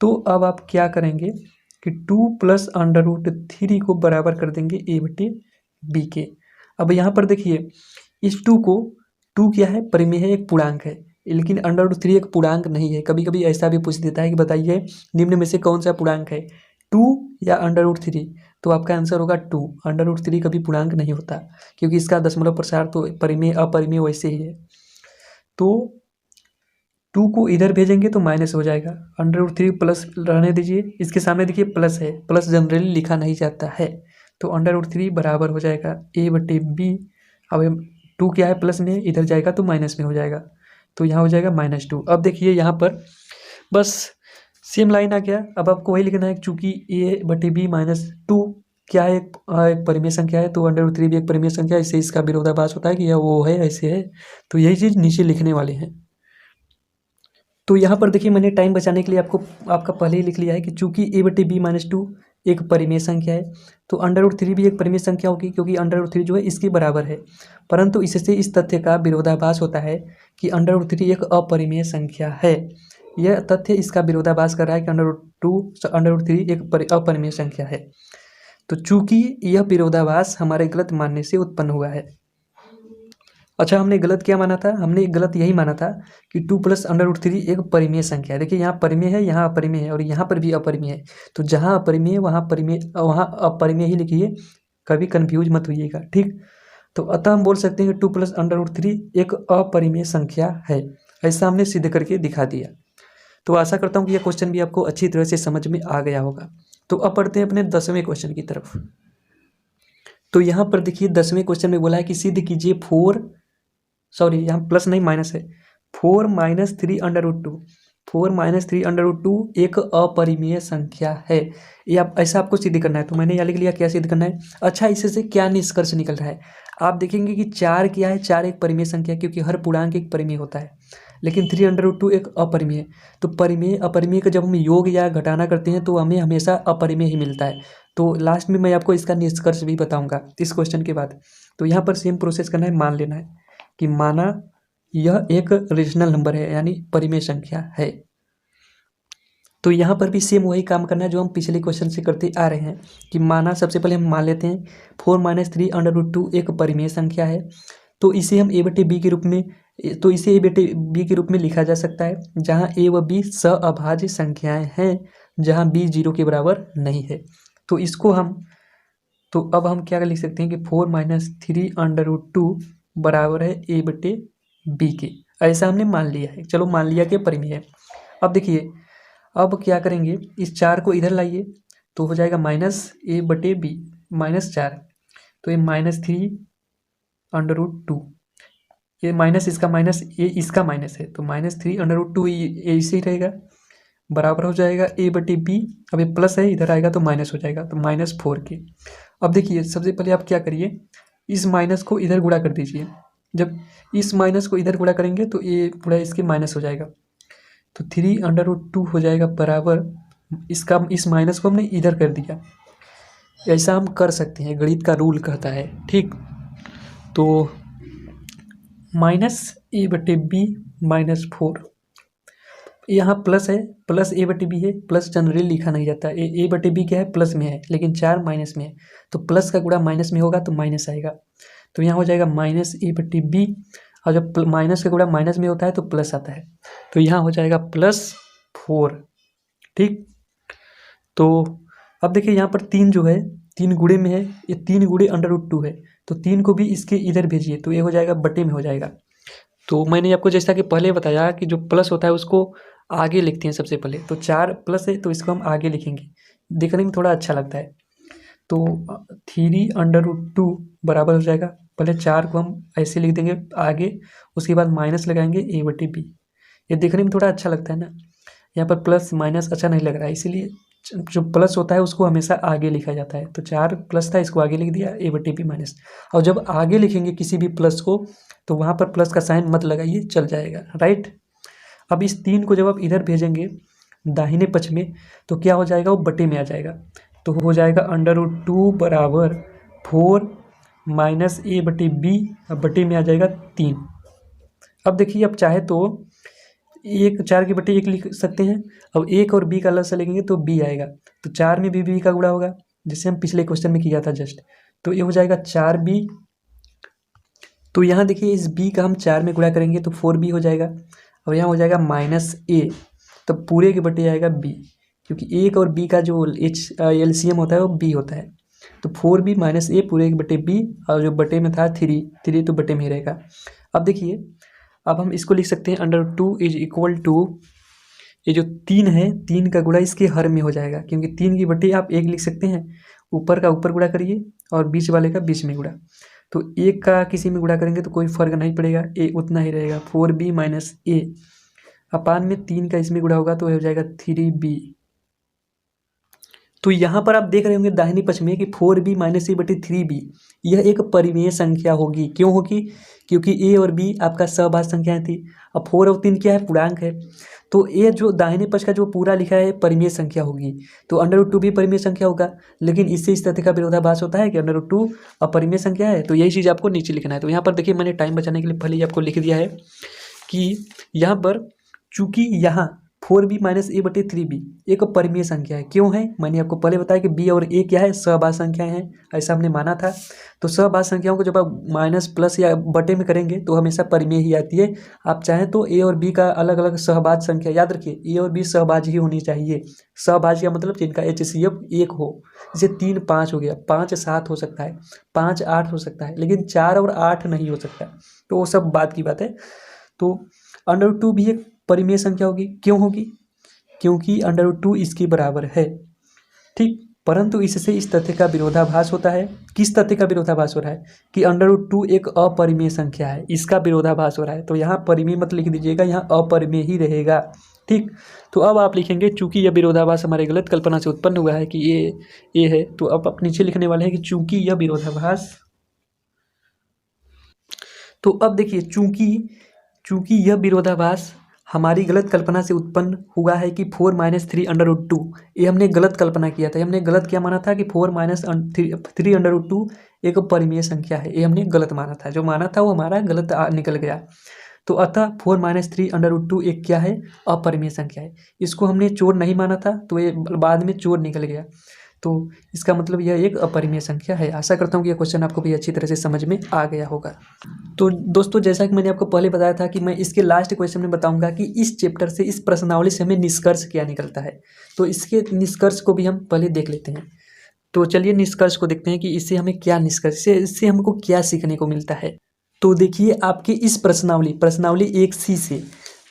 तो अब आप क्या करेंगे कि 2 प्लस √3 को बराबर कर देंगे a/b के। अब यहाँ पर देखिए इस 2 को, 2 क्या है, परिमेय है, एक पूर्णांक है, लेकिन √3 एक पूर्णांक नहीं है। कभी कभी ऐसा भी पूछ देता है कि बताइए निम्न में से कौन सा पूर्णांक है, 2 या √3। तो आपका आंसर होगा 2। √3 कभी पूर्णांक नहीं होता, क्योंकि इसका दशमलव प्रसार तो परिमेय अपरिमेय वैसे ही है। तो 2 को इधर भेजेंगे तो माइनस हो जाएगा, √3 प्लस रहने दीजिए, इसके सामने देखिए प्लस है, प्लस जनरली लिखा नहीं जाता है। तो √3 बराबर हो जाएगा a/b। अब 2 क्या है, प्लस में, इधर जाएगा तो माइनस में हो जाएगा, तो यहाँ हो जाएगा -2। अब देखिए यहाँ पर बस सेम लाइन आ गया। अब आपको वही लिखना है, चूँकि a/b -2 क्या है, एक परिमेय संख्या है, तो √3 भी एक परिमेय संख्या है, इससे इसका विरोधाभास होता है कि यह वो है, ऐसे है। तो यही चीज़ नीचे लिखने वाले हैं। तो यहाँ पर देखिए मैंने टाइम बचाने के लिए आपका पहले ही लिख लिया है कि चूँकि a/b -2 एक परिमेय संख्या है, तो √3 भी एक परिमेय संख्या होगी, क्योंकि √3 जो है इसके बराबर है। परंतु इससे इस तथ्य का विरोधाभास होता है कि √3 एक अपरिमेय संख्या है। यह तथ्य इसका विरोधाभास कर रहा है कि √3 एक अपरिमेय संख्या है। तो चूँकि यह विरोधाभास हमारे गलत मानने से उत्पन्न हुआ है। अच्छा, हमने गलत क्या माना था, हमने गलत यही माना था कि 2 प्लस √3 एक परिमेय संख्या है। देखिए यहाँ परिमेय है, यहाँ अपरिमेय है, और यहाँ पर भी अपरिमेय है। तो जहाँ अपरिमेय है वहाँ परिमेय, वहाँ अपरिमेय ही लिखिए, कभी कंफ्यूज मत होइएगा, ठीक। तो अतः हम बोल सकते हैं कि 2 प्लस √3 एक अपरिमेय संख्या है। ऐसा हमने सिद्ध करके दिखा दिया। तो आशा करता हूँ कि यह क्वेश्चन भी आपको अच्छी तरह से समझ में आ गया होगा। तो अब पढ़ते हैं अपने 10वें क्वेश्चन की तरफ। तो यहाँ पर देखिए 10वें क्वेश्चन में बोला है कि सिद्ध कीजिए यहाँ प्लस नहीं माइनस है, 4 - 3 √2। 4 - 3 √2 एक अपरिमेय संख्या है। ये आप ऐसा आपको सिद्ध करना है। तो मैंने यहाँ लिख लिया क्या सिद्ध करना है। अच्छा, इससे क्या निष्कर्ष निकल रहा है, आप देखेंगे कि 4 क्या है, 4 एक परिमेय संख्या, क्योंकि हर पूर्णांक एक परिमेय होता है, लेकिन 3 √2 एक अपरिमेय है। तो परिमेय अपरिमेय का जब हम योग या घटाना करते हैं तो हमें हमेशा अपरिमेय ही मिलता है। तो लास्ट में मैं आपको इसका निष्कर्ष भी बताऊंगा इस क्वेश्चन के बाद। तो यहाँ पर सेम प्रोसेस करना है, मान लेना है कि माना यह एक रेशनल नंबर है, यानी परिमेय संख्या है। तो यहाँ पर भी सेम वही काम करना है जो हम पिछले क्वेश्चन से करते आ रहे हैं कि माना, सबसे पहले हम मान लेते हैं 4 - 3 √2 एक परिमेय संख्या है। तो इसे हम a/b के रूप में, तो इसे a/b के रूप में लिखा जा सकता है, जहाँ a व b सअभाज्य संख्याएं हैं, जहाँ b 0 के बराबर नहीं है। तो इसको हम, तो अब हम क्या लिख सकते हैं कि 4 - 3 √2 बराबर है a/b के। ऐसा हमने मान लिया है, चलो मान लिया कि परिमेय है। अब देखिए, अब क्या करेंगे, इस 4 को इधर लाइए तो हो जाएगा -a/b -4। तो ये -3 √2, ये माइनस इसका माइनस, ये इसका माइनस है, तो -3 √2 ये इसे ही रहेगा, बराबर हो जाएगा a/b। अब ये प्लस है, इधर आएगा तो माइनस हो जाएगा, तो -4 के। अब देखिए सबसे पहले आप क्या करिए, इस माइनस को इधर गुणा कर दीजिए। जब इस माइनस को इधर गुणा करेंगे तो ये पूरा इसके माइनस हो जाएगा, तो 3 √2 हो जाएगा बराबर, इसका इस माइनस को हमने इधर कर दिया। ऐसा हम कर सकते हैं, गणित का रूल कहता है, ठीक। तो -a/b-4। यहाँ प्लस है, प्लस a/b है, प्लस जनरली लिखा नहीं जाता। a/b क्या है, प्लस में है, लेकिन 4 माइनस में है, तो प्लस का गुणा माइनस में होगा तो माइनस आएगा। तो यहाँ हो जाएगा -a/b, और जब माइनस का गुणा माइनस में होता है तो प्लस आता है, तो यहाँ हो जाएगा +4। ठीक, तो अब देखिए यहाँ पर 3 जो है 3 गुणे में है, ये 3 गुणे √2 है, तो 3 को भी इसके इधर भेजिए तो ये हो जाएगा बटे में हो जाएगा। तो मैंने आपको जैसा कि पहले बताया कि जो प्लस होता है उसको आगे लिखते हैं सबसे पहले, तो 4 प्लस है तो इसको हम आगे लिखेंगे, देखने में थोड़ा अच्छा लगता है। तो 3√2 बराबर हो जाएगा, पहले 4 को हम ऐसे लिख देंगे आगे, उसके बाद माइनस लगाएंगे a/b, ये देखने में थोड़ा अच्छा लगता है ना। यहाँ पर प्लस माइनस अच्छा नहीं लग रहा है, इसीलिए जो प्लस होता है उसको हमेशा आगे लिखा जाता है। तो 4 प्लस था, इसको आगे लिख दिया a/b माइनस। और जब आगे लिखेंगे किसी भी प्लस को तो वहाँ पर प्लस का साइन मत लगाइए, चल जाएगा, राइट। अब इस 3 को जब आप इधर भेजेंगे दाहिने पक्ष में तो क्या हो जाएगा, वो बटे में आ जाएगा, तो हो जाएगा √2 बराबर 4 माइनस a/b, अब बटे में आ जाएगा 3। अब देखिए, अब चाहे तो 4 के बटे 1 लिख सकते हैं। अब 1 और b का अलग से लिखेंगे तो b आएगा, तो 4 में भी b का गुणा होगा, जिससे हम पिछले क्वेश्चन में किया था जस्ट, तो ये हो जाएगा 4b। तो यहाँ देखिए इस b का हम 4 में गुणा करेंगे तो 4b हो जाएगा, और यहाँ हो जाएगा -a, तो पूरे के बटे आएगा b, क्योंकि 1 और b का जो LCM होता है वो b होता है, तो 4b - a पूरे के बटे b, और जो बटे में था 3 तो बटे में ही रहेगा। अब देखिए, अब हम इसको लिख सकते हैं √2 = ये जो 3 है 3 का गुणा इसके हर में हो जाएगा, क्योंकि 3 की बटे आप 1 लिख सकते हैं, ऊपर का ऊपर गुणा करिए और बीच वाले का बीच में गुणा, तो 1 का किसी में गुणा करेंगे तो कोई फर्क नहीं पड़ेगा, a उतना ही रहेगा, 4b - a अपान में 3 का इसमें गुणा होगा तो हो जाएगा 3b। तो यहाँ पर आप देख रहे होंगे दाहिने पक्ष में कि 4b - a/3b यह एक परिमेय संख्या होगी। क्यों होगी, क्योंकि a और b आपका सहभाज्य संख्याएं थी, अब 4 और 3 क्या है, पूर्णांक है, तो ये जो दाहिने पक्ष का जो पूरा लिखा है परिमेय संख्या होगी, तो √2 भी परिमेय संख्या होगा। लेकिन इससे इस तथ्य का विरोधाभास होता है कि √2 अपरिमेय संख्या है, तो यही चीज़ आपको नीचे लिखना है। तो यहाँ पर देखिए मैंने टाइम बचाने के लिए पहले ही आपको लिख दिया है कि यहाँ पर चूंकि यहाँ 4b - a/3b एक परिमेय संख्या है। क्यों है, मैंने आपको पहले बताया कि b और a क्या है, सहभाज्य संख्याएं हैं, ऐसा हमने माना था। तो सहभाज्य संख्याओं को जब आप माइनस प्लस या बटे में करेंगे तो हमेशा परिमेय ही आती है। आप चाहें तो a और b का अलग अलग सहभाज्य संख्या याद रखिए, a और b सहभाज्य ही होनी चाहिए। सहभाज्य का मतलब जिनका HCF 1 हो, जैसे 3 5 हो गया, 5 7 हो सकता है, 5 8 हो सकता है, लेकिन 4 और 8 नहीं हो सकता, तो वो सब बात की बात है। तो √2 भी एक परिमेय संख्या होगी। क्यों होगी, क्योंकि √2 इसके बराबर है, ठीक। परंतु इससे इस तथ्य का विरोधाभास होता है। किस तथ्य का विरोधाभास हो रहा है कि √2 एक अपरिमेय संख्या है, इसका विरोधाभास हो रहा है। तो यहाँ परिमेय मत लिख दीजिएगा, यहाँ अपरिमेय ही रहेगा, ठीक। तो अब आप लिखेंगे चूंकि यह विरोधाभास हमारे गलत कल्पना से उत्पन्न हुआ है कि ये है, तो अब आप नीचे लिखने वाले हैं कि चूंकि यह विरोधाभास, तो अब देखिए चूंकि यह विरोधाभास हमारी गलत कल्पना से उत्पन्न हुआ है कि 4 - 3√2, ये हमने गलत कल्पना किया था, हमने गलत क्या माना था कि 4 - 3√2 एक परिमेय संख्या है, ये हमने गलत माना था, जो माना था वो हमारा गलत निकल गया। तो अतः 4 - 3√2 एक क्या है, अपरिमेय संख्या है। इसको हमने चोर नहीं माना था तो ये बाद में चोर निकल गया, तो इसका मतलब यह एक अपरिमेय संख्या है। आशा करता हूँ कि यह क्वेश्चन आपको भी अच्छी तरह से समझ में आ गया होगा। तो दोस्तों, जैसा कि मैंने आपको पहले बताया था कि मैं इसके लास्ट क्वेश्चन में बताऊंगा कि इस चैप्टर से, इस प्रश्नावली से हमें निष्कर्ष क्या निकलता है, तो इसके निष्कर्ष को भी हम पहले देख लेते हैं। तो चलिए निष्कर्ष को देखते हैं कि इससे हमें क्या निष्कर्ष, इससे हमको क्या सीखने को मिलता है। तो देखिए, आपकी इस प्रश्नावली 1C से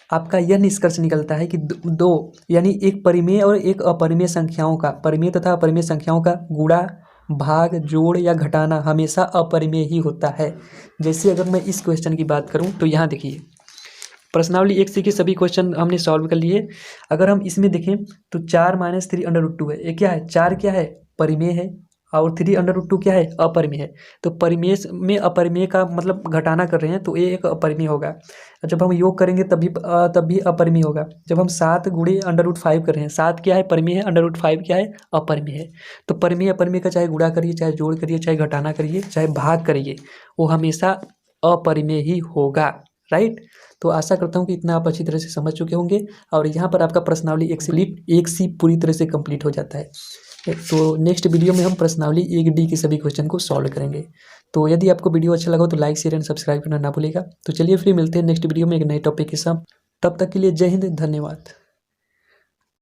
आपका यह निष्कर्ष निकलता है कि दो यानी एक परिमेय और एक अपरिमेय संख्याओं का, परिमेय तथा अपरिमेय संख्याओं का गुणा, भाग, जोड़ या घटाना हमेशा अपरिमेय ही होता है। जैसे अगर मैं इस क्वेश्चन की बात करूं तो यहाँ देखिए, प्रश्नावली 1C के सभी क्वेश्चन हमने सॉल्व कर लिए। अगर हम इसमें देखें तो 4 - 3√2 है, ये क्या है, 4 क्या है, परिमेय है, और 3√2 क्या है, अपरिमेय है। तो परिमेय में अपरिमेय का मतलब घटाना कर रहे हैं तो ये एक अपरिमेय होगा। जब हम योग करेंगे तब भी अपरिमेय होगा। जब हम 7 गुणे √5 कर रहे हैं, 7 क्या है, परिमेय है, √5 क्या है, अपरिमेय है। तो परिमेय अपरिमेय का चाहे गुणा करिए, चाहे जोड़ करिए, चाहे घटाना करिए, चाहे भाग करिए, वो हमेशा अपरिमेय ही होगा। राइट। तो आशा करता हूँ कि इतना आप अच्छी तरह से समझ चुके होंगे और यहाँ पर आपका प्रश्नावली एक सी पूरी तरह से कंप्लीट हो जाता है। तो नेक्स्ट वीडियो में हम प्रश्नावली 1D के सभी क्वेश्चन को सॉल्व करेंगे। तो यदि आपको वीडियो अच्छा लगा तो लाइक शेयर एंड सब्सक्राइब करना ना भूलिएगा। तो चलिए फिर मिलते हैं नेक्स्ट वीडियो में एक नए टॉपिक के साथ। तब तक के लिए जय हिंद, धन्यवाद।